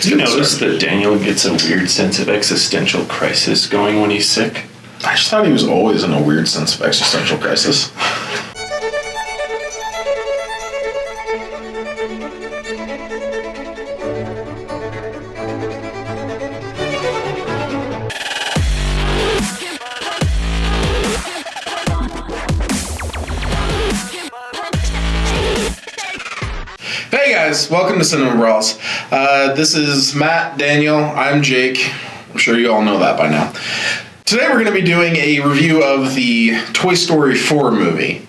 Do you notice that Daniel gets a weird sense of existential crisis going when he's sick? I just thought he was always in a weird sense of existential crisis. Hey guys, welcome to Cinema Brawls. This is Matt, Daniel, I'm Jake. I'm sure you all know that by now. Today we're going to be doing a review of the Toy Story 4 movie.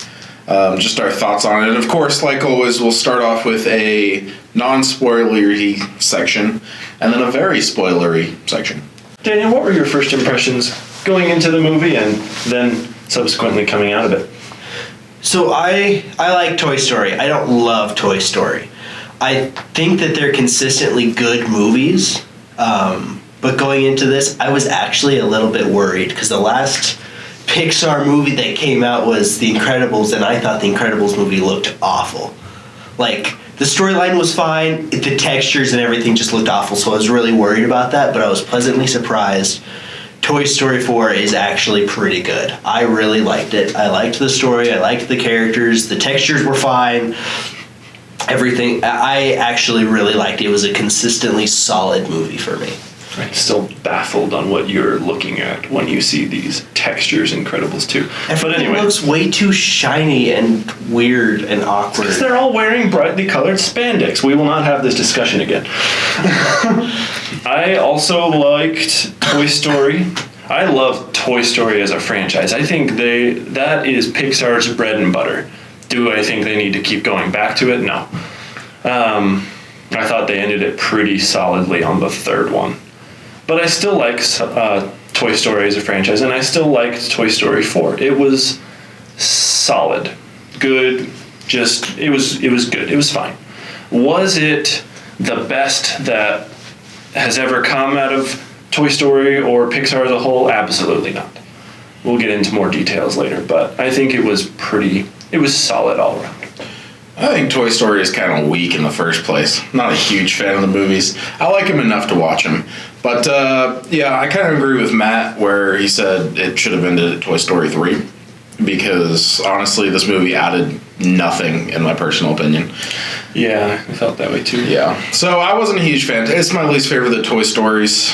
Just our thoughts on it. Of course, like always, we'll start off with a non-spoilery section and then a very spoilery section. Daniel, what were your first impressions going into the movie and then subsequently coming out of it? So I like Toy Story. I don't love Toy Story. I think that they're consistently good movies. But going into this, I was actually a little bit worried because the last Pixar movie that came out was The Incredibles, and I thought The Incredibles movie looked awful. Like, the storyline was fine, the textures and everything just looked awful, so I was really worried about that, but I was pleasantly surprised. Toy Story 4 is actually pretty good. I really liked it. I liked the story, I liked the characters, the textures were fine, everything. I actually really liked it. It was a consistently solid movie for me. I'm still baffled on what you're looking at when you see these textures in Incredibles 2. But anyway, it looks way too shiny and weird and awkward. Because they're all wearing brightly colored spandex. We will not have this discussion again. I also liked Toy Story. I love Toy Story as a franchise. I think that is Pixar's bread and butter. Do I think they need to keep going back to it? No. I thought they ended it pretty solidly on the third one. But I still like Toy Story as a franchise, and I still liked Toy Story 4. It was solid, good, it was good. It was fine. Was it the best that has ever come out of Toy Story or Pixar as a whole? Absolutely not. We'll get into more details later, but I think it was solid all around. I think Toy Story is kind of weak in the first place. Not a huge fan of the movies. I like them enough to watch them. But, yeah, I kind of agree with Matt where he said it should have ended at Toy Story 3. Because, honestly, this movie added nothing, in my personal opinion. Yeah, I felt that way too. Yeah. So, I wasn't a huge fan. It's my least favorite of the Toy Stories.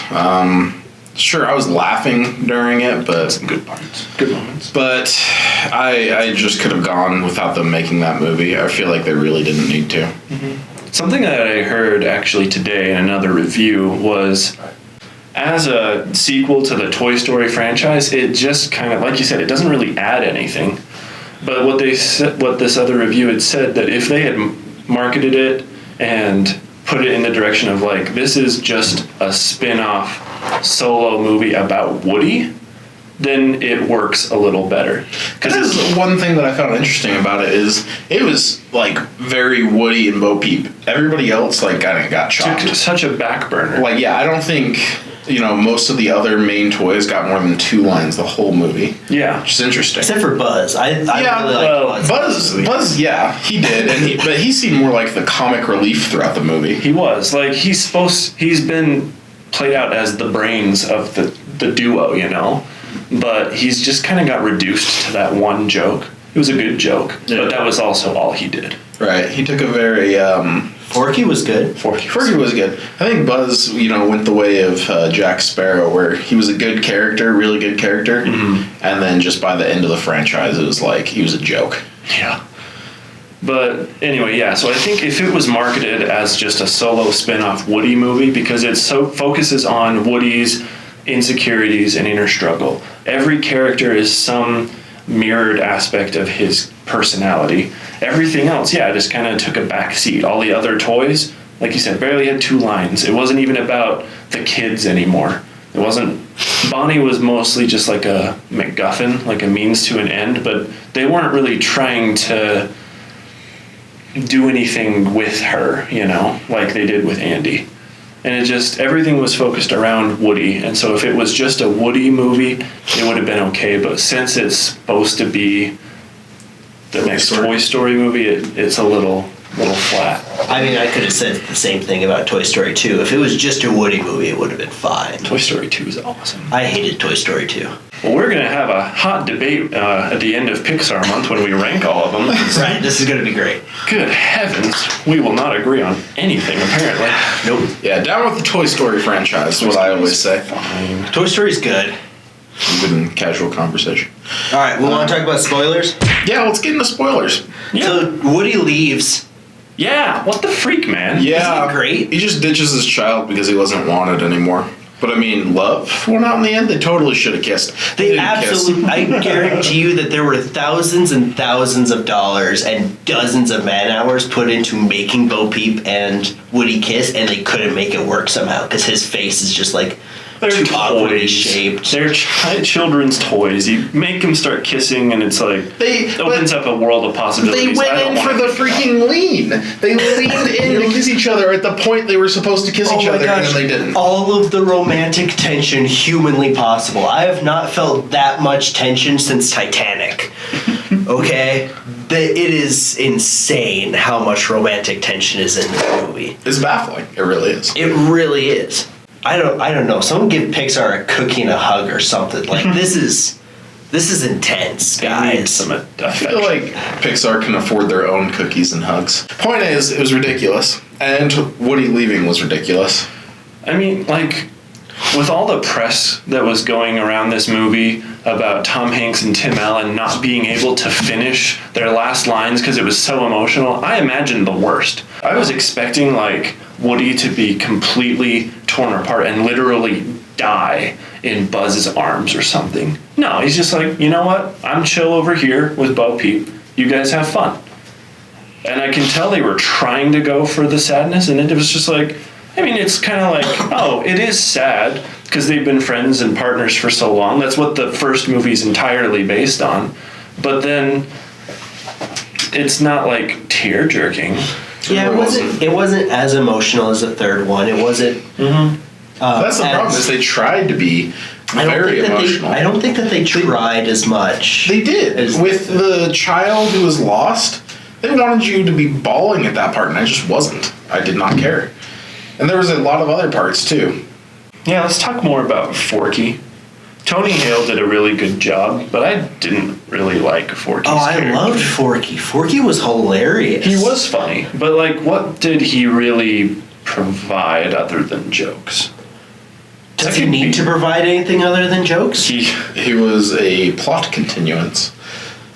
Sure, I was laughing during it, but... Some good parts. Good moments. But I just could have gone without them making that movie. I feel like they really didn't need to. Mm-hmm. Something that I heard actually today in another review was, as a sequel to the Toy Story franchise, it just kind of, like you said, it doesn't really add anything. But what this other review had said, that if they had marketed it and put it in the direction of, like, this is just a spin-off solo movie about Woody, then it works a little better. Because one thing that I found interesting about it is it was like very Woody and Bo Peep. Everybody else like kind of got chopped. Took such a back burner. Like, yeah, I don't think most of the other main toys got more than 2 lines the whole movie. Yeah, which is interesting. Except for Buzz, I really like Buzz. Buzz, yeah, he did, but he seemed more like the comic relief throughout the movie. He was like he's been played out as the brains of the duo, but he's just kind of got reduced to that one joke. It was a good joke, but that was also all he did. Right, he took a very... Forky was good. Forky was good. I think Buzz, went the way of Jack Sparrow, where he was a good character, really good character, and then just by the end of the franchise, it was like he was a joke. Yeah. But anyway, yeah, so I think if it was marketed as just a solo spin-off Woody movie, because it focuses on Woody's insecurities and inner struggle. Every character is some mirrored aspect of his personality. Everything else, just kind of took a back seat. All the other toys, like you said, barely had 2 lines. It wasn't even about the kids anymore. It wasn't... Bonnie was mostly just like a MacGuffin, like a means to an end, but they weren't really trying to do anything with her, like they did with Andy. And everything was focused around Woody. And so if it was just a Woody movie, it would have been okay. But since it's supposed to be the next Toy Story movie, it's a little little flat. I mean, I could have said the same thing about Toy Story 2. If it was just a Woody movie, it would have been fine. Toy Story 2 is awesome. I hated Toy Story 2. Well, we're going to have a hot debate at the end of Pixar month when we rank all of them. Right, this is going to be great. Good heavens, we will not agree on anything, apparently. Nope. Yeah, down with the Toy Story franchise, is what I always say. Fine. Toy Story's good. Good in casual conversation. All right, we want to talk about spoilers? Yeah, let's get into spoilers. Yeah. So, Woody leaves. Yeah, what the freak, man? Yeah, Isn't it great? He just ditches his child because he wasn't wanted anymore. But I mean, love went out in the end. They totally should have kissed. They didn't kiss. absolutely, I guarantee you that there were thousands and thousands of dollars and dozens of man hours put into making Bo Peep and Woody kiss, and they couldn't make it work somehow because his face is just like They're too awkwardly toys. shaped. They're children's toys. You make them start kissing, and it's like it opens up a world of possibilities. They went I don't in for wanna- the freaking lean. They leaned in to kiss each other at the point they were supposed to kiss each other, and then they didn't. All of the romantic tension humanly possible. I have not felt that much tension since Titanic. Okay? It is insane how much romantic tension is in this movie. It's baffling. It really is. It really is. I don't know. Someone give Pixar a cookie and a hug or something. Like this is intense, They need guys. some I feel like Pixar can afford their own cookies and hugs. Point is, it was ridiculous. And Woody leaving was ridiculous. I mean, like, with all the press that was going around this movie about Tom Hanks and Tim Allen not being able to finish their last lines because it was so emotional, I imagined the worst. I was expecting, like, Woody to be completely torn apart and literally die in Buzz's arms or something. No, he's just like, you know what? I'm chill over here with Bo Peep. You guys have fun. And I can tell they were trying to go for the sadness, and it was just like, I mean, it's kind of like, oh, it is sad because they've been friends and partners for so long. That's what the first movie's entirely based on. But then it's not like tear jerking. Yeah, it wasn't as emotional as the third one. It wasn't. That's the problem, is they tried to be very emotional. I don't think that they tried as much. They did. With the child who was lost, they wanted you to be bawling at that part, and I just wasn't. I did not care. And there was a lot of other parts, too. Yeah, let's talk more about Forky. Tony Hale did a really good job, but I didn't really like Forky's character. I loved Forky. Forky was hilarious. He was funny, but like, what did he really provide other than jokes? Does he need to provide anything other than jokes? He was a plot continuance.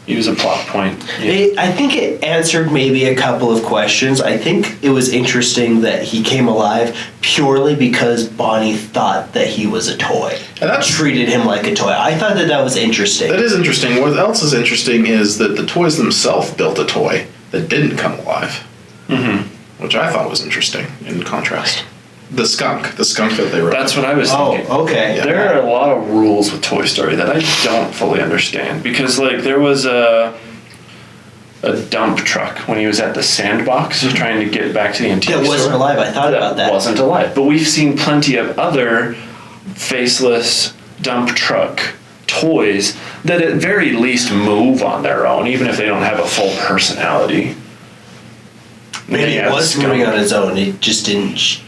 He was a plot point. Yeah. I think it answered maybe a couple of questions. I think it was interesting that he came alive purely because Bonnie thought that he was a toy. And that treated him like a toy. I thought that was interesting. That is interesting. What else is interesting is that the toys themselves built a toy that didn't come alive. Mm-hmm. Which I thought was interesting in contrast. The skunk that they wrote. That's what I was thinking. Oh, okay. Yeah. There are a lot of rules with Toy Story that I don't fully understand because, like, there was a dump truck when he was at the sandbox trying to get back to the antique store. That wasn't alive. I thought about that. Wasn't alive, but we've seen plenty of other faceless dump truck toys that at very least move on their own, even if they don't have a full personality. Maybe it was moving on its own. It just didn't.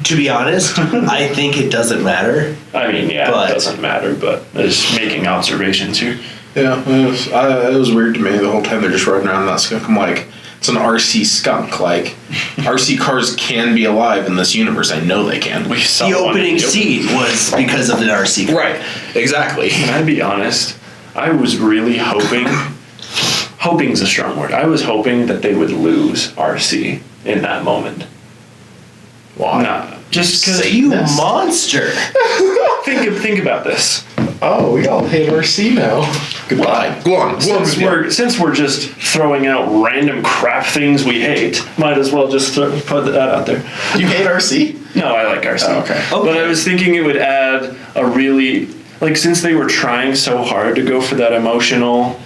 To be honest, I think it doesn't matter. I mean, yeah, it doesn't matter, but just making observations here. Yeah, it was weird to me the whole time they're just riding around that skunk. I'm like, it's an RC skunk. Like, RC cars can be alive in this universe. I know they can. We saw The one opening scene was because of the RC car. Right, exactly. Can I be honest? I was really hoping. Hoping's a strong word. I was hoping that they would lose RC in that moment. Why? Nah, just because You monster! think about this. Oh, we all hate RC now. Goodbye. Go on. Since we're just throwing out random crap things we hate, might as well just put that out there. You hate RC? No, I like RC. Oh, okay. But I was thinking it would add a really, like, since they were trying so hard to go for that emotional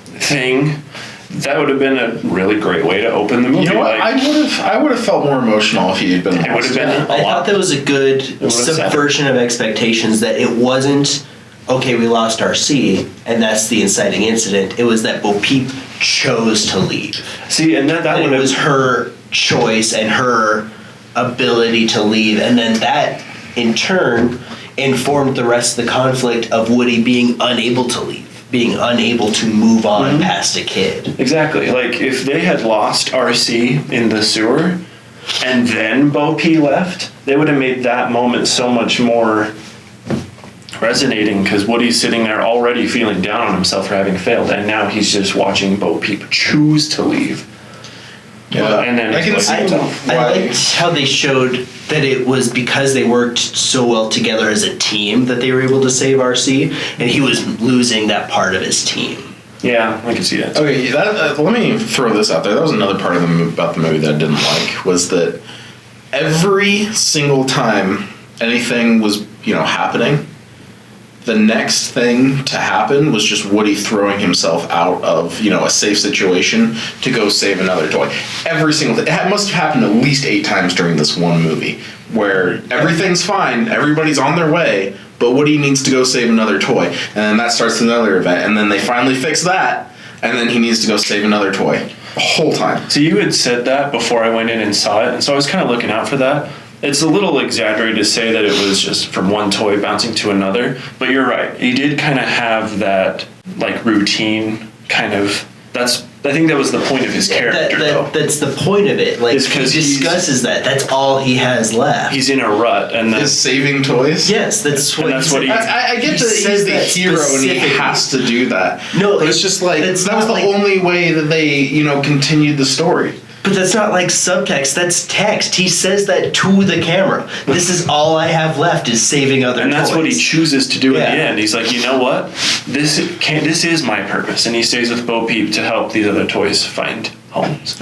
thing, that would have been a really great way to open the movie. You know what? Like, I would have felt more emotional if he had been. It would have been. I thought that was a good would've subversion of expectations, that it wasn't okay, we lost RC, and that's the inciting incident. It was that Bo Peep chose to leave. See, and that And would it was have, her choice and her ability to leave, and then that in turn informed the rest of the conflict of Woody being unable to leave, being unable to move on past a kid. exactly. Like, if they had lost RC in the sewer and then Bo Peep left, they would have made that moment so much more resonating, because Woody's sitting there already feeling down on himself for having failed, and now he's just watching Bo Peep choose to leave. Yeah, And then I can it's see like- I why. liked how they showed that it was because they worked so well together as a team that they were able to save RC, and he was losing that part of his team. Yeah, I can see that. Okay, let me throw this out there. That was another part of about the movie that I didn't like, was that every single time anything was, happening, the next thing to happen was just Woody throwing himself out of, a safe situation to go save another toy. Every single thing. It must have happened at least 8 times during this one movie, where everything's fine, everybody's on their way, but Woody needs to go save another toy. And then that starts another event, and then they finally fix that, and then he needs to go save another toy. The whole time. So you had said that before I went in and saw it, and so I was kind of looking out for that. It's a little exaggerated to say that it was just from one toy bouncing to another, but you're right. He did kind of have that, like, routine kind of. I think that was the point of his character, though. That's the point of it. Like, It's he 'cause he's- discusses that. That's all he has left. He's in a rut, and Is that's saving toys? Yes, that's what. And that's what he- I get he that he's says the that hero and he specifically. has to do that. No, but it's just like that it's was not the like- only way that they, continued the story. But that's not like subtext. That's text. He says that to the camera. This is all I have left is saving other and that's toys. what he chooses to do at the Yeah. end. He's like, you know what? This is my purpose, and he stays with Bo Peep to help these other toys find homes.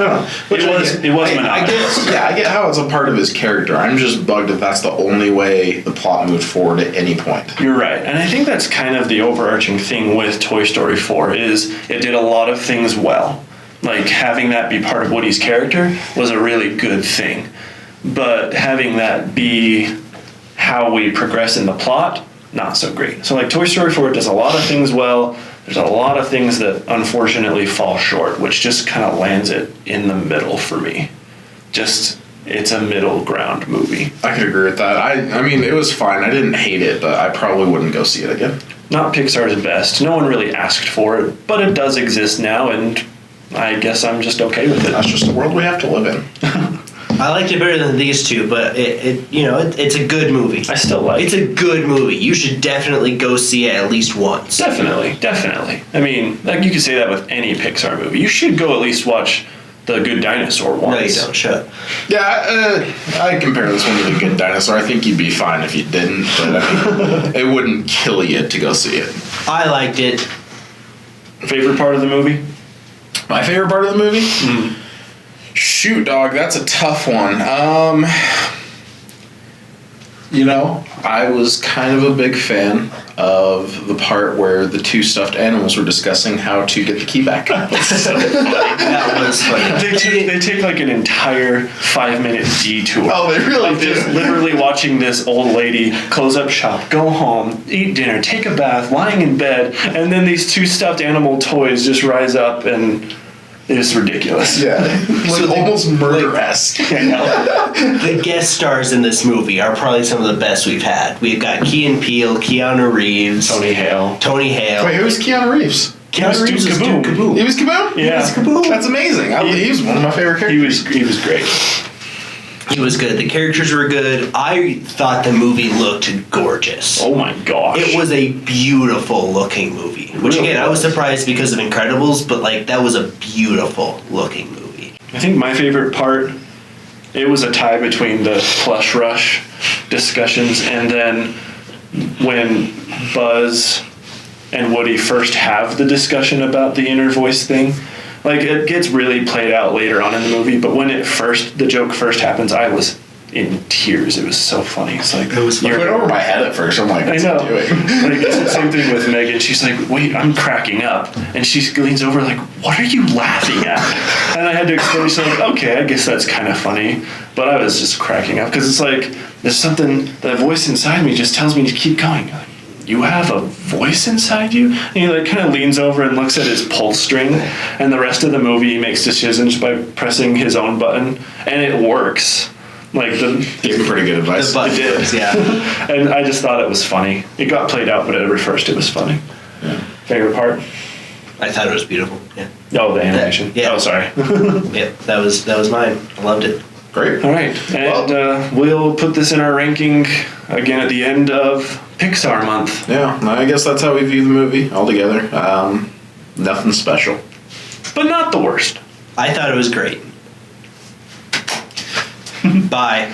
Which It was I monotonous. get, I get how it's a part of his character. I'm just bugged if that's the only way the plot moved forward at any point. You're right, and I think that's kind of the overarching thing with Toy Story 4 is it did a lot of things well. Like, having that be part of Woody's character was a really good thing. But having that be how we progress in the plot, not so great. So, like, Toy Story 4 does a lot of things well. There's a lot of things that unfortunately fall short, which just kind of lands it in the middle for me. It's a middle ground movie. I could agree with that. I mean, it was fine. I didn't hate it, but I probably wouldn't go see it again. Not Pixar's best. No one really asked for it, but it does exist now, and I guess I'm just okay with it. That's just the world we have to live in. I liked it better than these two, but it's a good movie. I still like It's a good movie. You should definitely go see it at least once. Definitely. I mean, like, you could say that with any Pixar movie. You should go at least watch The Good Dinosaur once. No, you don't. Shut up. Yeah, I compare this one to The Good Dinosaur. I think you'd be fine if you didn't, but I mean, it wouldn't kill you to go see it. I liked it. Favorite part of the movie? My favorite part of the movie? Shoot, dog, that's a tough one. I was kind of a big fan of the part where the 2 stuffed animals were discussing how to get the key back. That was funny. They take like an entire 5-minute detour. Oh, they really Of just do. literally watching this old lady close up shop, go home, eat dinner, take a bath, lying in bed, and then these 2 stuffed animal toys just rise up, and it's ridiculous. Yeah, like almost murder-esque. The guest stars in this movie are probably some of the best we've had. We've got Key and Peele, Keanu Reeves, Tony Hale. Wait, who's Keanu Reeves? Keanu Reeves is Kaboom. Duke Kaboom. He was Kaboom? Yeah. He was Kaboom. That's amazing. He was one of my favorite characters. He was great. He was good. The characters were good. I thought the movie looked gorgeous. Oh my gosh. It was a beautiful looking movie. Which Really again, I was was. surprised because of Incredibles, but like that was a beautiful looking movie. I think my favorite part, it was a tie between the Plush Rush discussions and then when Buzz and Woody first have the discussion about the inner voice thing. Like, it gets really played out later on in the movie, but when the joke first happens, I was in tears. It was so funny. It's like, It was funny. It went over my head at first. I'm like, I what's know. he doing? Like, it's the same thing with Megan. She's like, wait, I'm cracking up. And she leans over like, what are you laughing at? And I had to explain. She's like, okay, I guess that's kind of funny. But I was just cracking up because it's like, there's something, that voice inside me just tells me to keep going. you have a voice inside you? And he like kind of leans over and looks at his pulse string, and the rest of the movie he makes decisions by pressing his own button, and it works. Like Gave him pretty good advice. The button did. works, yeah. And I just thought it was funny. It got played out, but at first it was funny. Yeah. Favorite part? I thought it was beautiful. Yeah. Oh, the animation. Yeah. Oh, sorry. Yeah, that was mine. I loved it. Great. All right, and we'll put this in our ranking again at the end of Pixar month. Yeah, I guess that's how we view the movie altogether. Nothing special. But not the worst. I thought it was great. Bye.